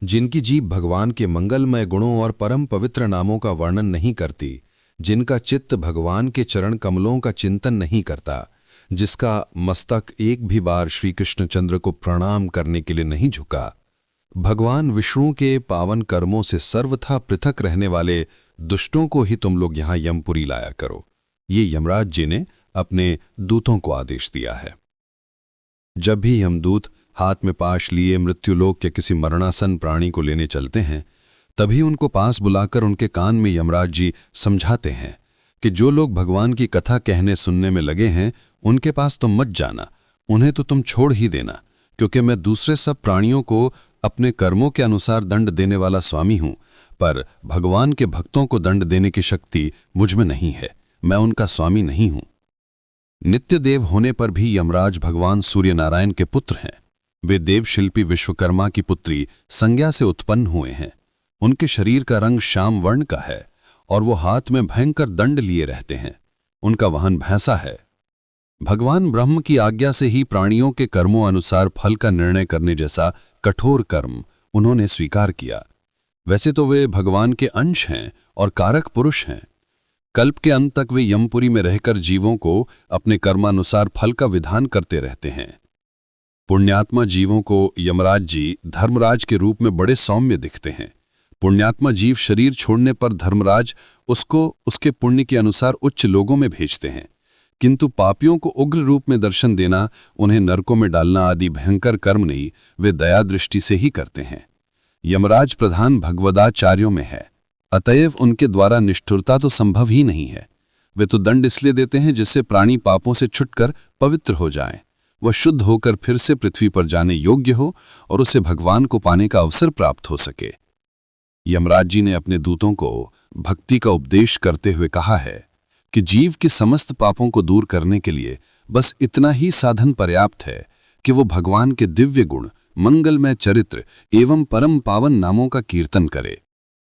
जिनकी जीभ भगवान के मंगलमय गुणों और परम पवित्र नामों का वर्णन नहीं करती, जिनका चित्त भगवान के चरण कमलों का चिंतन नहीं करता, जिसका मस्तक एक भी बार श्री कृष्णचंद्र को प्रणाम करने के लिए नहीं झुका, भगवान विष्णु के पावन कर्मों से सर्वथा पृथक रहने वाले दुष्टों को ही तुम लोग यहां यमपुरी लाया करो, ये यमराज जी ने अपने दूतों को आदेश दिया है। जब भी यमदूत हाथ में पाश लिए मृत्युलोक के किसी मरणासन प्राणी को लेने चलते हैं, तभी उनको पास बुलाकर उनके कान में यमराज जी समझाते हैं कि जो लोग भगवान की कथा कहने सुनने में लगे हैं, उनके पास तुम मत जाना, उन्हें तो तुम छोड़ ही देना, क्योंकि मैं दूसरे सब प्राणियों को अपने कर्मों के अनुसार दंड देने वाला स्वामी हूं, पर भगवान के भक्तों को दंड देने की शक्ति मुझ में नहीं है, मैं उनका स्वामी नहीं हूं। नित्य देव होने पर भी यमराज भगवान सूर्य नारायण के पुत्र हैं। वे देवशिल्पी विश्वकर्मा की पुत्री संज्ञा से उत्पन्न हुए हैं। उनके शरीर का रंग श्याम वर्ण का है और वो हाथ में भयंकर दंड लिए रहते हैं। उनका वाहन भैंसा है। भगवान ब्रह्म की आज्ञा से ही प्राणियों के कर्मों अनुसार फल का निर्णय करने जैसा कठोर कर्म उन्होंने स्वीकार किया। वैसे तो वे भगवान के अंश हैं और कारक पुरुष हैं। कल्प के अंत तक वे यमपुरी में रहकर जीवों को अपने कर्मानुसार फल का विधान करते रहते हैं। पुण्यात्मा जीवों को यमराज जी धर्मराज के रूप में बड़े सौम्य दिखते हैं। पुण्यात्मा जीव शरीर छोड़ने पर धर्मराज उसको उसके पुण्य के अनुसार उच्च लोगों में भेजते हैं, किंतु पापियों को उग्र रूप में दर्शन देना, उन्हें नरकों में डालना आदि भयंकर कर्म नहीं, वे दया दृष्टि से ही करते हैं। यमराज प्रधान भगवदाचार्यों में है, अतएव उनके द्वारा निष्ठुरता तो संभव ही नहीं है। वे तो दंड इसलिए देते हैं जिससे प्राणी पापों से छुटकर पवित्र हो जाए, वह शुद्ध होकर फिर से पृथ्वी पर जाने योग्य हो और उसे भगवान को पाने का अवसर प्राप्त हो सके। यमराज जी ने अपने दूतों को भक्ति का उपदेश करते हुए कहा है कि जीव के समस्त पापों को दूर करने के लिए बस इतना ही साधन पर्याप्त है कि वो भगवान के दिव्य गुण, मंगलमय चरित्र एवं परम पावन नामों का कीर्तन करे।